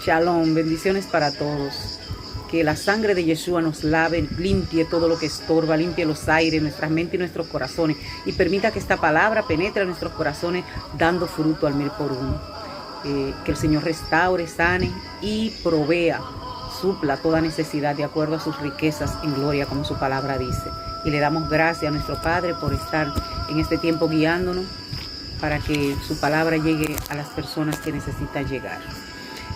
Shalom, bendiciones para todos. Que la sangre de Yeshua nos lave, limpie todo lo que estorba, limpie los aires, nuestras mentes y nuestros corazones, y permita que esta palabra penetre en nuestros corazones dando fruto al 1000 por 1. Que el Señor restaure, sane y provea, supla toda necesidad de acuerdo a sus riquezas en gloria, como su palabra dice. Y le damos gracias a nuestro Padre por estar en este tiempo guiándonos para que su palabra llegue a las personas que necesitan llegar.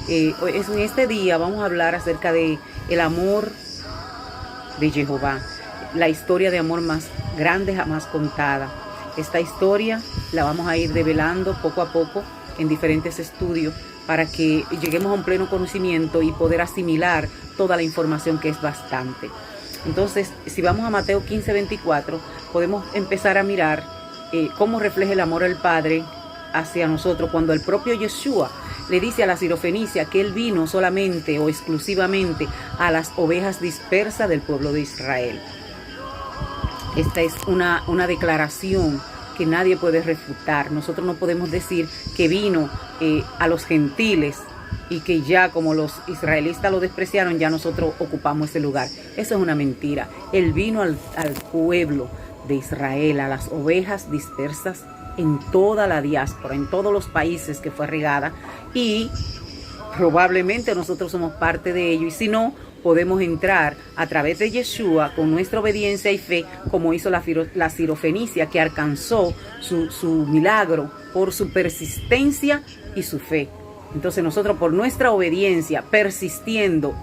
En este día vamos a hablar acerca de el amor de Jehová, la historia de amor más grande jamás contada. Esta historia la vamos a ir develando poco a poco en diferentes estudios para que lleguemos a un pleno conocimiento y poder asimilar toda la información, que es bastante. Entonces, si vamos a Mateo 15:24, podemos empezar a mirar cómo refleja el amor del Padre hacia nosotros cuando el propio Yeshua le dice a la sirofenicia que él vino solamente o exclusivamente a las ovejas dispersas del pueblo de Israel. Esta es una declaración que nadie puede refutar. Nosotros no podemos decir que vino a los gentiles y que ya como los israelitas lo despreciaron, ya nosotros ocupamos ese lugar. Eso es una mentira. Él vino al pueblo de Israel, a las ovejas dispersas en toda la diáspora, en todos los países que fue regada, y probablemente nosotros somos parte de ello, y si no, podemos entrar a través de Yeshua con nuestra obediencia y fe, como hizo la sirofenicia, que alcanzó su milagro por su persistencia y su fe. Entonces nosotros, por nuestra obediencia, persistiendo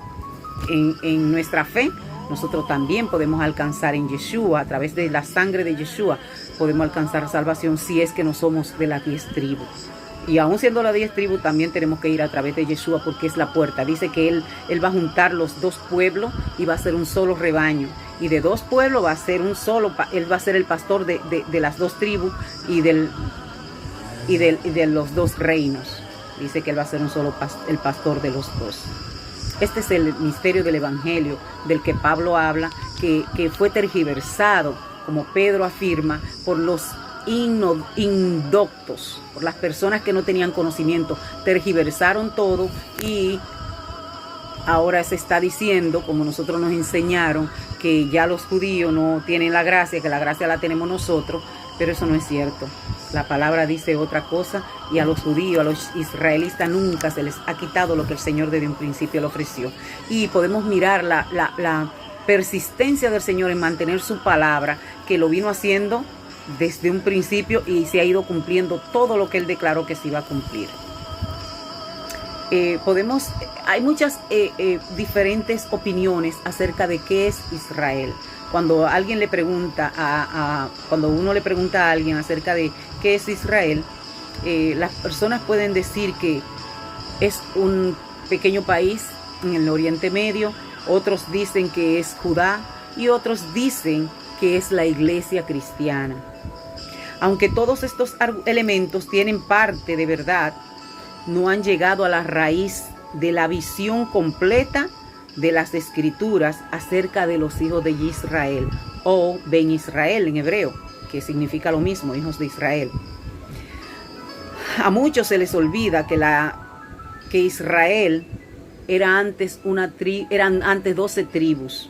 en nuestra fe, nosotros también podemos alcanzar en Yeshua, a través de la sangre de Yeshua, podemos alcanzar salvación si es que no somos de las 10 tribus. Y aún siendo las 10 tribus, también tenemos que ir a través de Yeshua, porque es la puerta. Dice que él va a juntar los dos pueblos y va a ser un solo rebaño. Y de dos pueblos va a ser un solo, él va a ser el pastor de las 2 tribus y de los 2 reinos. Dice que él va a ser el pastor de los 2. Este es el misterio del Evangelio del que Pablo habla, que fue tergiversado, como Pedro afirma, por los indoctos, por las personas que no tenían conocimiento. Tergiversaron todo y ahora se está diciendo, como nosotros nos enseñaron, que ya los judíos no tienen la gracia, que la gracia la tenemos nosotros, pero eso no es cierto. La palabra dice otra cosa, y a los judíos, a los israelitas, nunca se les ha quitado lo que el Señor desde un principio le ofreció. Y podemos mirar la persistencia del Señor en mantener su palabra, que lo vino haciendo desde un principio y se ha ido cumpliendo todo lo que Él declaró que se iba a cumplir. Hay muchas diferentes opiniones acerca de qué es Israel. Cuando alguien le pregunta cuando uno le pregunta a alguien acerca de qué es Israel, las personas pueden decir que es un pequeño país en el Oriente Medio, otros dicen que es Judá y otros dicen que es la iglesia cristiana. Aunque todos estos elementos tienen parte de verdad, no han llegado a la raíz de la visión completa de las escrituras acerca de los hijos de Israel, o Ben Israel en hebreo, que significa lo mismo, hijos de Israel. A muchos se les olvida que Israel era antes eran antes 12 tribus.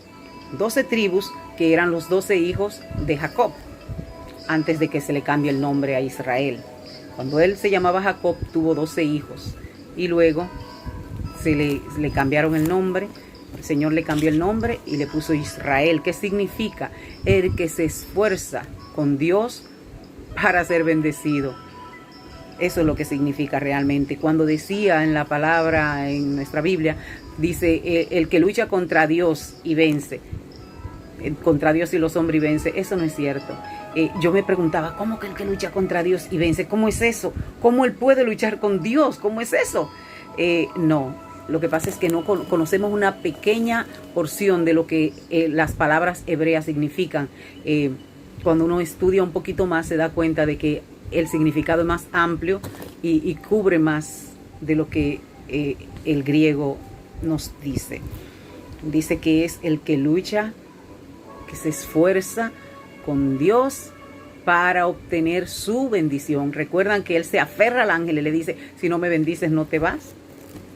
12 tribus que eran los 12 hijos de Jacob, antes de que se le cambie el nombre a Israel. Cuando él se llamaba Jacob, tuvo 12 hijos, y luego le cambiaron el nombre. El Señor le cambió el nombre y le puso Israel, que significa el que se esfuerza con Dios para ser bendecido. Eso es lo que significa realmente. Cuando decía en la palabra, en nuestra Biblia, dice el que lucha contra Dios y vence, contra Dios y los hombres y vence, eso no es cierto. Yo me preguntaba, ¿cómo que el que lucha contra Dios y vence? ¿Cómo es eso? ¿Cómo él puede luchar con Dios? ¿Cómo es eso? No. Lo que pasa es que no conocemos una pequeña porción de lo que las palabras hebreas significan. Cuando uno estudia un poquito más, se da cuenta de que el significado es más amplio y cubre más de lo que el griego nos dice. Dice que es el que lucha, que se esfuerza con Dios para obtener su bendición. Recuerdan que él se aferra al ángel y le dice, si no me bendices no te vas.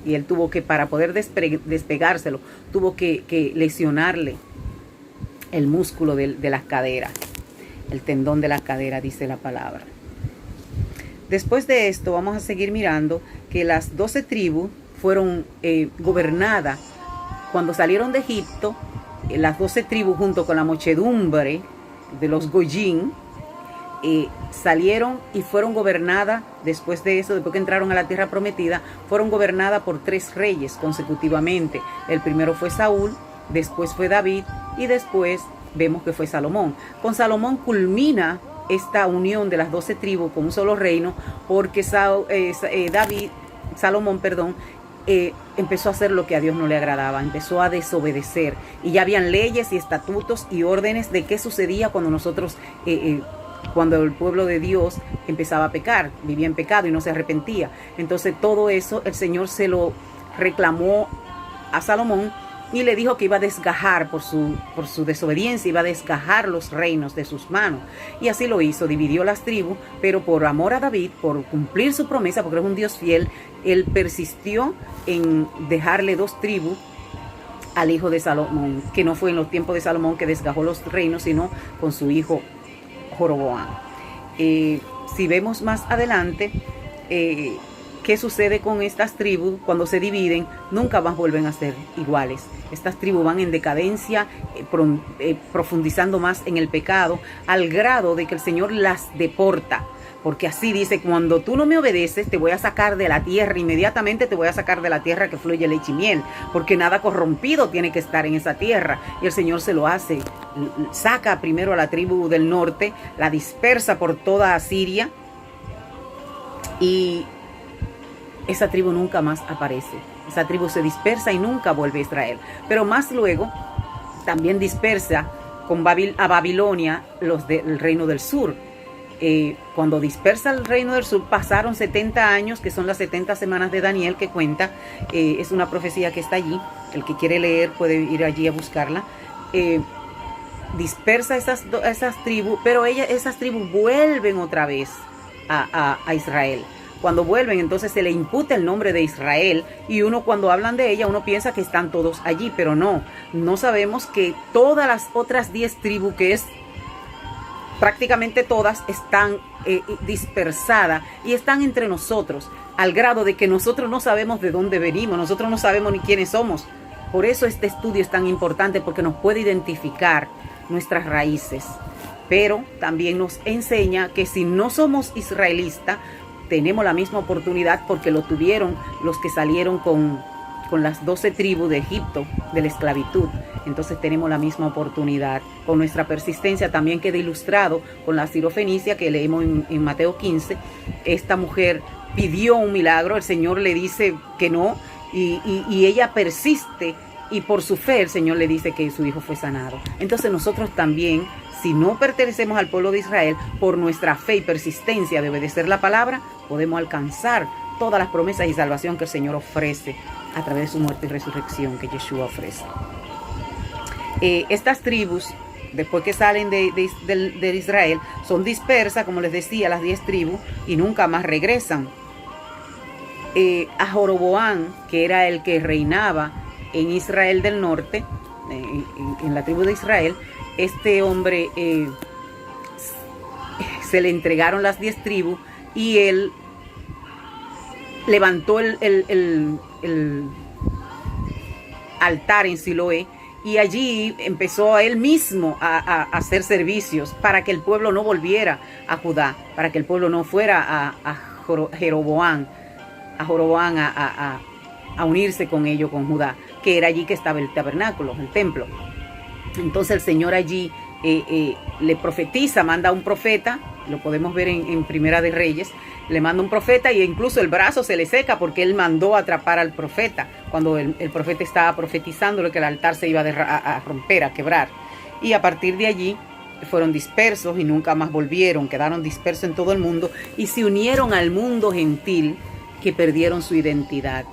Y él tuvo que, para poder despegárselo, tuvo que lesionarle el músculo de las caderas, el tendón de la cadera, dice la palabra. Después de esto vamos a seguir mirando que las 12 tribus fueron gobernadas cuando salieron de Egipto. Las 12 tribus junto con la muchedumbre de los Goyim salieron y fueron gobernadas. Después de eso, después que entraron a la tierra prometida, fueron gobernadas por 3 reyes consecutivamente. El primero fue Saúl, después fue David y después vemos que fue Salomón. Con Salomón culmina esta unión de las 12 tribus con un solo reino, porque Salomón empezó a hacer lo que a Dios no le agradaba, empezó a desobedecer, y ya habían leyes y estatutos y órdenes de qué sucedía cuando el pueblo de Dios empezaba a pecar, vivía en pecado y no se arrepentía. Entonces todo eso el Señor se lo reclamó a Salomón y le dijo que iba a desgajar por su desobediencia, iba a desgajar los reinos de sus manos. Y así lo hizo, dividió las tribus, pero por amor a David, por cumplir su promesa, porque es un Dios fiel, él persistió en dejarle 2 tribus al hijo de Salomón, que no fue en los tiempos de Salomón que desgajó los reinos, sino con su hijo Joroboam. Si vemos más adelante, ¿qué sucede con estas tribus? Cuando se dividen, nunca más vuelven a ser iguales. Estas tribus van en decadencia, profundizando más en el pecado, al grado de que el Señor las deporta. Porque así dice: cuando tú no me obedeces, te voy a sacar de la tierra, inmediatamente te voy a sacar de la tierra que fluye leche y miel, porque nada corrompido tiene que estar en esa tierra. Y el Señor se lo hace, saca primero a la tribu del norte, la dispersa por toda Asiria, y esa tribu nunca más aparece. Esa tribu se dispersa y nunca vuelve a Israel. Pero más luego también dispersa a Babilonia el reino del sur. Cuando dispersa el reino del sur, pasaron 70 años, que son las 70 semanas de Daniel, que cuenta, es una profecía que está allí. El que quiere leer puede ir allí a buscarla. Dispersa esas tribus, pero esas tribus vuelven otra vez a Israel. Cuando vuelven, entonces se le imputa el nombre de Israel, y uno, cuando hablan de ella, uno piensa que están todos allí, pero no sabemos que todas las otras 10 tribus, que es prácticamente todas, están dispersadas y están entre nosotros, al grado de que nosotros no sabemos de dónde venimos, nosotros no sabemos ni quiénes somos. Por eso este estudio es tan importante, porque nos puede identificar nuestras raíces, pero también nos enseña que si no somos israelitas, tenemos la misma oportunidad, porque lo tuvieron los que salieron con las 12 tribus de Egipto, de la esclavitud. Entonces tenemos la misma oportunidad. Con nuestra persistencia también queda ilustrado con la sirofenicia que leemos en Mateo 15. Esta mujer pidió un milagro, el Señor le dice que no, y ella persiste, y por su fe el Señor le dice que su hijo fue sanado. Entonces nosotros también, si no pertenecemos al pueblo de Israel, por nuestra fe y persistencia de obedecer la palabra, podemos alcanzar todas las promesas y salvación que el Señor ofrece a través de su muerte y resurrección que Yeshua ofrece. Estas tribus, después que salen de Israel, son dispersas, como les decía, las 10 tribus, y nunca más regresan. A Joroboam, que era el que reinaba en Israel del norte, en la tribu de Israel, este hombre se le entregaron las 10 tribus, y él levantó el altar en Siloé, y allí empezó a él mismo a hacer servicios para que el pueblo no volviera a Judá, para que el pueblo no fuera a Jeroboam, a unirse con ellos, con Judá, que era allí que estaba el tabernáculo, el templo. Entonces el Señor allí le profetiza, manda un profeta, lo podemos ver en Primera de Reyes, le manda un profeta, y incluso el brazo se le seca porque él mandó atrapar al profeta cuando el profeta estaba profetizando que el altar se iba a romper, a quebrar. Y a partir de allí fueron dispersos y nunca más volvieron, quedaron dispersos en todo el mundo y se unieron al mundo gentil, que perdieron su identidad.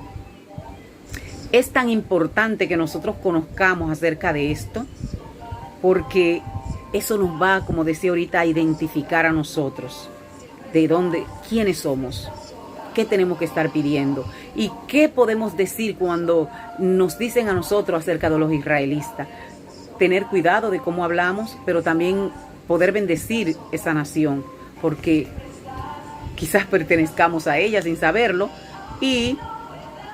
Es tan importante que nosotros conozcamos acerca de esto, porque eso nos va, como decía ahorita, a identificar a nosotros, de dónde, quiénes somos. qué tenemos que estar pidiendo y qué podemos decir cuando nos dicen a nosotros acerca de los israelitas. Tener cuidado de cómo hablamos, pero también poder bendecir esa nación, porque quizás pertenezcamos a ella sin saberlo, y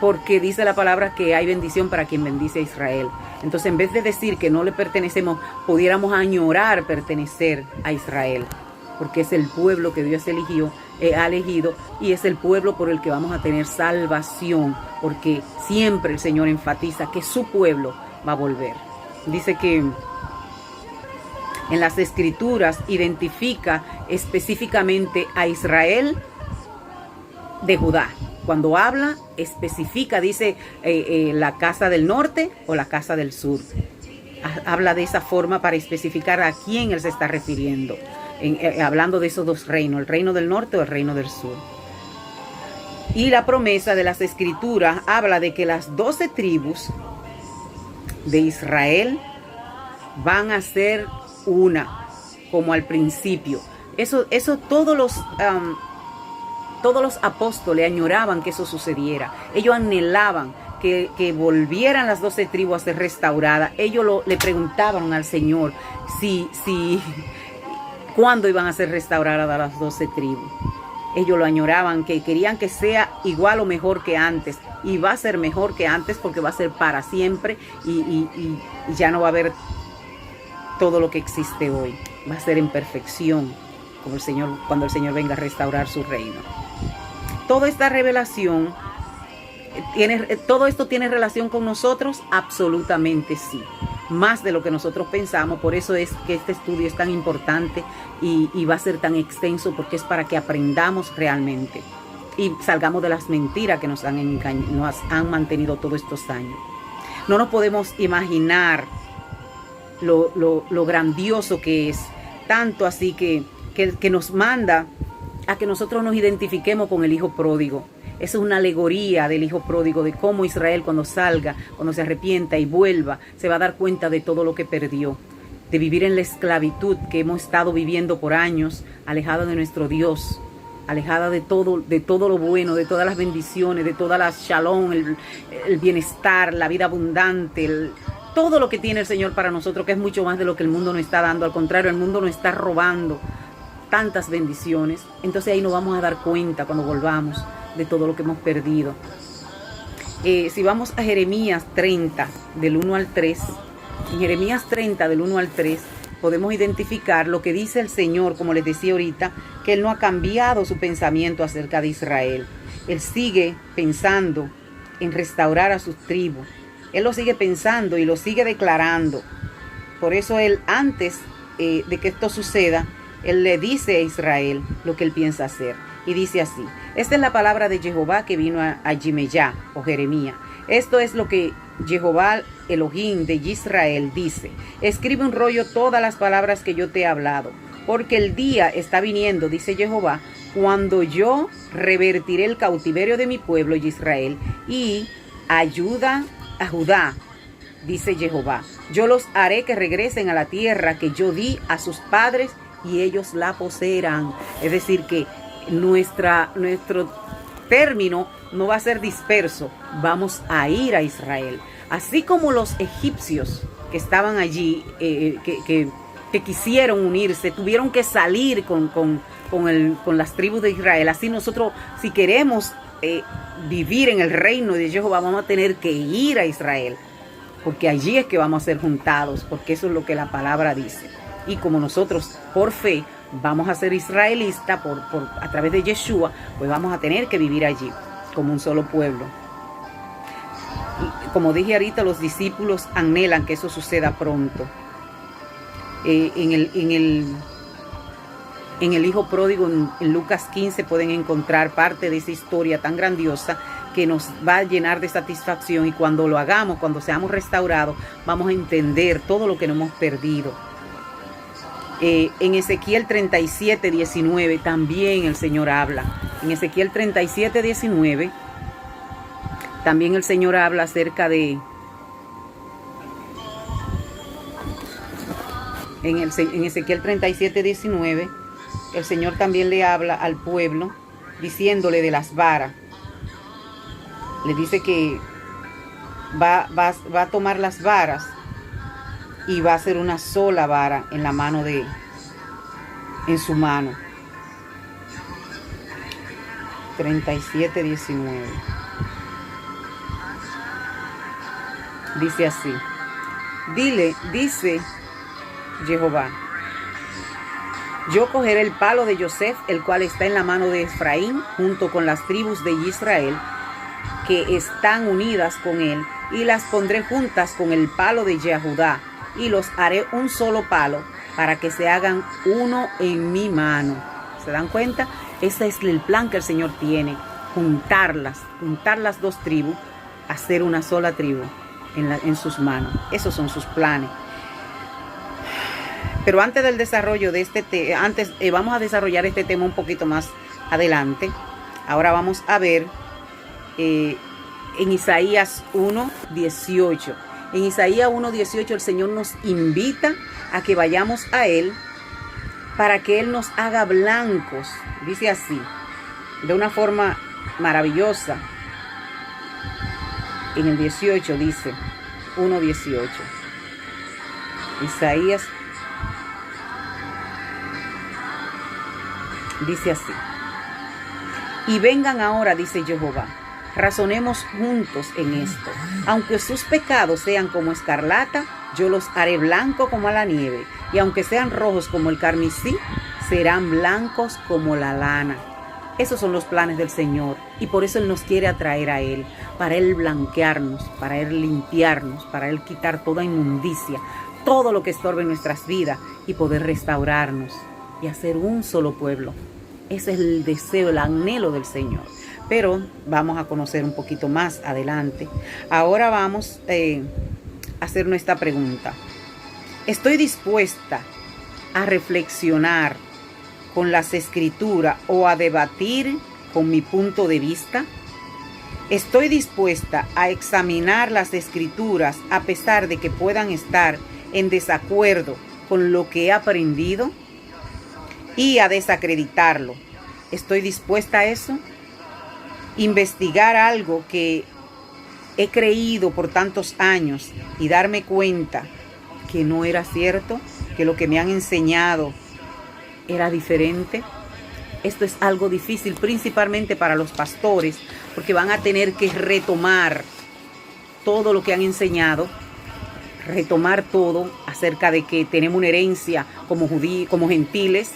porque dice la palabra que hay bendición para quien bendice a Israel. Entonces, en vez de decir que no le pertenecemos, pudiéramos añorar pertenecer a Israel, porque es el pueblo que Dios ha elegido, y es el pueblo por el que vamos a tener salvación, porque siempre el Señor enfatiza que su pueblo va a volver. Dice que en las Escrituras identifica específicamente a Israel de Judá. Cuando habla, especifica, dice la casa del norte o la casa del sur. Habla de esa forma para especificar a quién él se está refiriendo, hablando de esos dos reinos, el reino del norte o el reino del sur. Y la promesa de las Escrituras habla de que las 12 tribus de Israel van a ser una, como al principio. Eso todos los apóstoles añoraban que eso sucediera. Ellos anhelaban que volvieran las 12 tribus a ser restauradas. Ellos le preguntaban al Señor cuándo iban a ser restauradas las 12 tribus. Ellos lo añoraban, que querían que sea igual o mejor que antes. Y va a ser mejor que antes porque va a ser para siempre y ya no va a haber todo lo que existe hoy. Va a ser en perfección como cuando el Señor venga a restaurar su reino. Toda esta revelación, todo esto tiene relación con nosotros, absolutamente sí. Más de lo que nosotros pensamos. Por eso es que este estudio es tan importante y va a ser tan extenso, porque es para que aprendamos realmente y salgamos de las mentiras que nos han mantenido todos estos años. No nos podemos imaginar lo grandioso que es, tanto así que nos manda a que nosotros nos identifiquemos con el hijo pródigo. Es una alegoría del hijo pródigo, de cómo Israel cuando salga, cuando se arrepienta y vuelva, se va a dar cuenta de todo lo que perdió, de vivir en la esclavitud que hemos estado viviendo por años, alejada de nuestro Dios, alejada de todo lo bueno, de todas las bendiciones, de todas las shalom, el bienestar, la vida abundante, todo lo que tiene el Señor para nosotros, que es mucho más de lo que el mundo nos está dando. Al contrario, el mundo nos está robando tantas bendiciones. Entonces ahí nos vamos a dar cuenta cuando volvamos de todo lo que hemos perdido. Si vamos a Jeremías 30, del 1 al 3, en Jeremías 30, del 1 al 3, podemos identificar lo que dice el Señor, como les decía ahorita, que Él no ha cambiado su pensamiento acerca de Israel. Él sigue pensando en restaurar a sus tribus. Él lo sigue pensando y lo sigue declarando. Por eso Él, antes de que esto suceda, Él le dice a Israel lo que Él piensa hacer. Y dice así: esta es la palabra de Jehová que vino a Yimeyá, o Jeremías. Esto es lo que Jehová Elohim de Israel dice: escribe un rollo todas las palabras que yo te he hablado, porque el día está viniendo, dice Jehová, cuando yo revertiré el cautiverio de mi pueblo Israel y ayuda a Judá, dice Jehová. Yo los haré que regresen a la tierra que yo di a sus padres y ellos la poseerán. Es decir, que nuestro término no va a ser disperso, vamos a ir a Israel. Así como los egipcios que estaban allí, que quisieron unirse, tuvieron que salir con las tribus de Israel. Así nosotros, si queremos vivir en el reino de Jehová, vamos a tener que ir a Israel, porque allí es que vamos a ser juntados, porque eso es lo que la palabra dice. Y como nosotros por fe vamos a ser israelitas a través de Yeshua, pues vamos a tener que vivir allí como un solo pueblo. Y como dije ahorita, los discípulos anhelan que eso suceda pronto. En el hijo pródigo, en Lucas 15, pueden encontrar parte de esa historia tan grandiosa que nos va a llenar de satisfacción, y cuando lo hagamos, cuando seamos restaurados, vamos a entender todo lo que nos hemos perdido. En Ezequiel 37, 19 también el Señor habla. En Ezequiel 37, 19 también el Señor habla acerca de... En Ezequiel 37, 19 el Señor también le habla al pueblo diciéndole de las varas. Le dice que va a tomar las varas y va a hacer una sola vara en la mano en su mano. 37:19. Dice así: dice Jehová, yo cogeré el palo de Joseph, el cual está en la mano de Efraín, junto con las tribus de Israel, que están unidas con él, y las pondré juntas con el palo de Jehudá, y los haré un solo palo, para que se hagan uno en mi mano. ¿Se dan cuenta? Ese es el plan que el Señor tiene: juntar las dos tribus, hacer una sola tribu en sus manos. Esos son sus planes. Pero antes del desarrollo de vamos a desarrollar este tema un poquito más adelante. Ahora vamos a ver en Isaías 1:18. En Isaías 1:18 el Señor nos invita a que vayamos a Él para que Él nos haga blancos. Dice así, de una forma maravillosa. En el 18 dice, 1:18. Isaías dice así: y vengan ahora, dice Jehová, razonemos juntos en esto. Aunque sus pecados sean como escarlata, yo los haré blanco como la nieve, y aunque sean rojos como el carmesí, serán blancos como la lana. Esos son los planes del Señor, y por eso Él nos quiere atraer a Él, para Él blanquearnos, para Él limpiarnos, para Él quitar toda inmundicia, todo lo que estorbe en nuestras vidas, y poder restaurarnos y hacer un solo pueblo. Ese es el deseo, el anhelo del Señor. Pero vamos a conocer un poquito más adelante. Ahora vamos a hacernos esta pregunta: ¿estoy dispuesta a reflexionar con las Escrituras o a debatir con mi punto de vista? ¿Estoy dispuesta a examinar las Escrituras a pesar de que puedan estar en desacuerdo con lo que he aprendido y a desacreditarlo? ¿Estoy dispuesta a eso? Investigar algo que he creído por tantos años y darme cuenta que no era cierto, que lo que me han enseñado era diferente. Esto es algo difícil, principalmente para los pastores, porque van a tener que retomar todo lo que han enseñado, retomar todo acerca de que tenemos una herencia como judíos, como gentiles.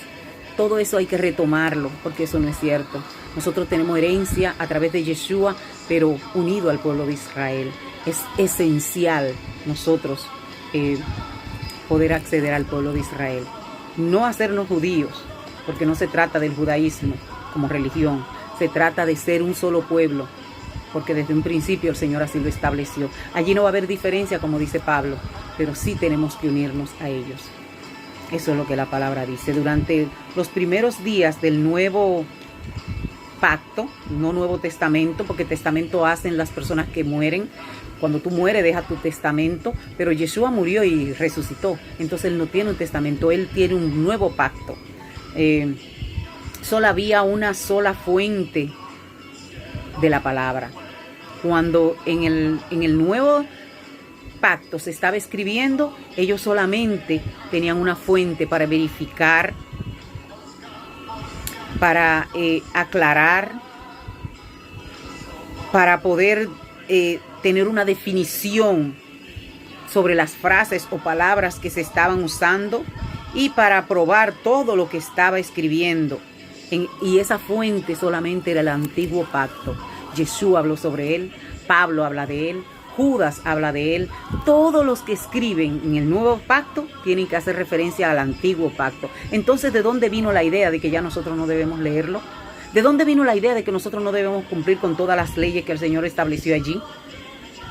Todo eso hay que retomarlo, porque eso no es cierto. Nosotros tenemos herencia a través de Yeshua, pero unido al pueblo de Israel. Es esencial nosotros poder acceder al pueblo de Israel. No hacernos judíos, porque no se trata del judaísmo como religión. Se trata de ser un solo pueblo, porque desde un principio el Señor así lo estableció. Allí no va a haber diferencia, como dice Pablo, pero sí tenemos que unirnos a ellos. Eso es lo que la palabra dice. Durante los primeros días del nuevo pacto, no Nuevo Testamento, porque testamento hacen las personas que mueren. Cuando tú mueres, deja tu testamento, pero Yeshua murió y resucitó. Entonces Él no tiene un testamento, Él tiene un nuevo pacto. Solo había una sola fuente de la palabra. Cuando en el nuevo pacto se estaba escribiendo, ellos solamente tenían una fuente para verificar, para aclarar, para poder tener una definición sobre las frases o palabras que se estaban usando y para probar todo lo que estaba escribiendo. Y esa fuente solamente era el antiguo pacto. Jesús habló sobre él, Pablo habla de él, Judas habla de él. Todos los que escriben en el nuevo pacto tienen que hacer referencia al antiguo pacto. Entonces, ¿de dónde vino la idea de que ya nosotros no debemos leerlo? ¿De dónde vino la idea de que nosotros no debemos cumplir con todas las leyes que el Señor estableció allí?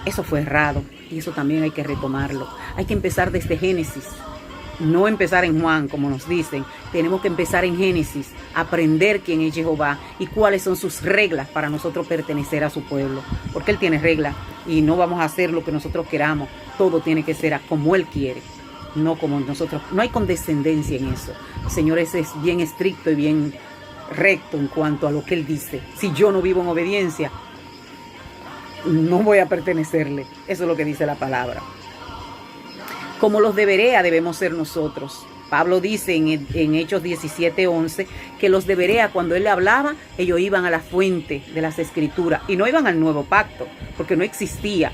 Eso fue errado y eso también hay que retomarlo. Hay que empezar desde Génesis. No empezar en Juan, como nos dicen. Tenemos que empezar en Génesis, aprender quién es Jehová y cuáles son sus reglas para nosotros pertenecer a su pueblo. Porque Él tiene reglas y no vamos a hacer lo que nosotros queramos. Todo tiene que ser como Él quiere, no como nosotros. No hay condescendencia en eso. El Señor es bien estricto y bien recto en cuanto a lo que Él dice. Si yo no vivo en obediencia, no voy a pertenecerle. Eso es lo que dice la palabra. Como los de Berea debemos ser nosotros. Pablo dice en Hechos 17:11 que los de Berea, cuando él hablaba, ellos iban a la fuente de las Escrituras y no iban al nuevo pacto, porque no existía.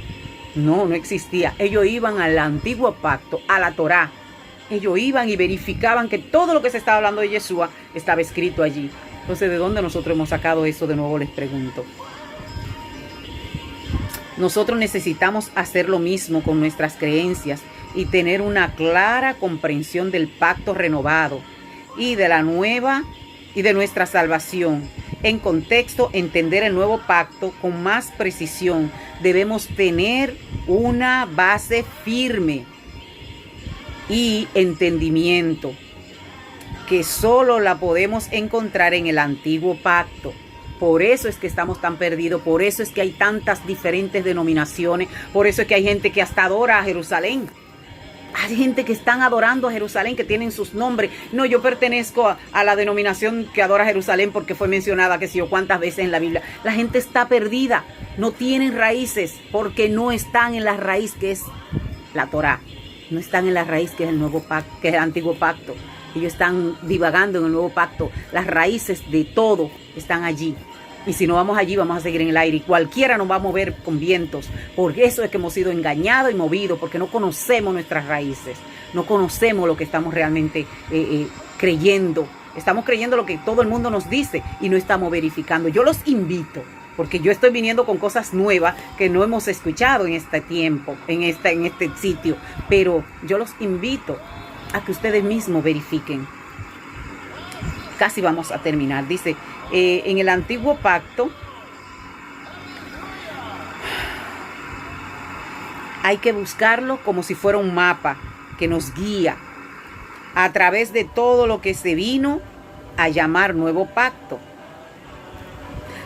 No existía. Ellos iban al antiguo pacto, a la Torá. Ellos iban y verificaban que todo lo que se estaba hablando de Yeshua estaba escrito allí. Entonces, ¿de dónde nosotros hemos sacado eso? De nuevo les pregunto. Nosotros necesitamos hacer lo mismo con nuestras creencias y tener una clara comprensión del pacto renovado y de la nueva y de nuestra salvación. En contexto, entender el nuevo pacto con más precisión. Debemos tener una base firme y entendimiento que solo la podemos encontrar en el antiguo pacto. Por eso es que estamos tan perdidos, por eso es que hay tantas diferentes denominaciones, por eso es que hay gente que hasta adora a Jerusalén. Hay gente que están adorando a Jerusalén, que tienen sus nombres. No, yo pertenezco a la denominación que adora a Jerusalén porque fue mencionada que sé yo cuántas veces en la Biblia. La gente está perdida, no tienen raíces porque no están en la raíz que es la Torá. No están en la raíz que es el nuevo pacto, que es el antiguo pacto. Ellos están divagando en el nuevo pacto. Las raíces de todo están allí. Y si no vamos allí, vamos a seguir en el aire. Y cualquiera nos va a mover con vientos. Por eso es que hemos sido engañados y movidos. Porque no conocemos nuestras raíces. No conocemos lo que estamos realmente creyendo. Estamos creyendo lo que todo el mundo nos dice. Y no estamos verificando. Yo los invito. Porque yo estoy viniendo con cosas nuevas que no hemos escuchado en este tiempo. En este sitio. Pero yo los invito a que ustedes mismos verifiquen. Casi vamos a terminar. Dice, en el antiguo pacto hay que buscarlo como si fuera un mapa que nos guía a través de todo lo que se vino a llamar nuevo pacto.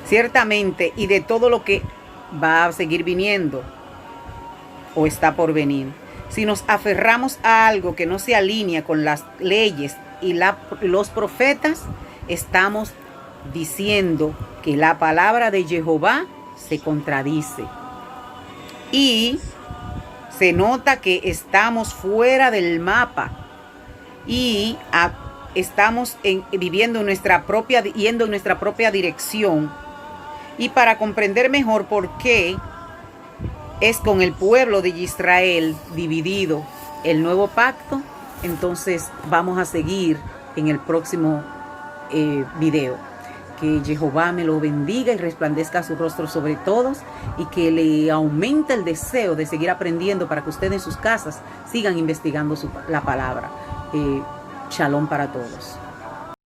Ciertamente, y de todo lo que va a seguir viniendo o está por venir. Si nos aferramos a algo que no se alinea con las leyes y los profetas, estamos diciendo que la palabra de Jehová se contradice. Y se nota que estamos fuera del mapa y estamos viviendo yendo en nuestra propia dirección. Y para comprender mejor por qué es con el pueblo de Israel dividido el nuevo pacto, entonces vamos a seguir en el próximo video. Que Jehová me lo bendiga y resplandezca su rostro sobre todos y que le aumente el deseo de seguir aprendiendo para que ustedes en sus casas sigan investigando la palabra. Shalom para todos.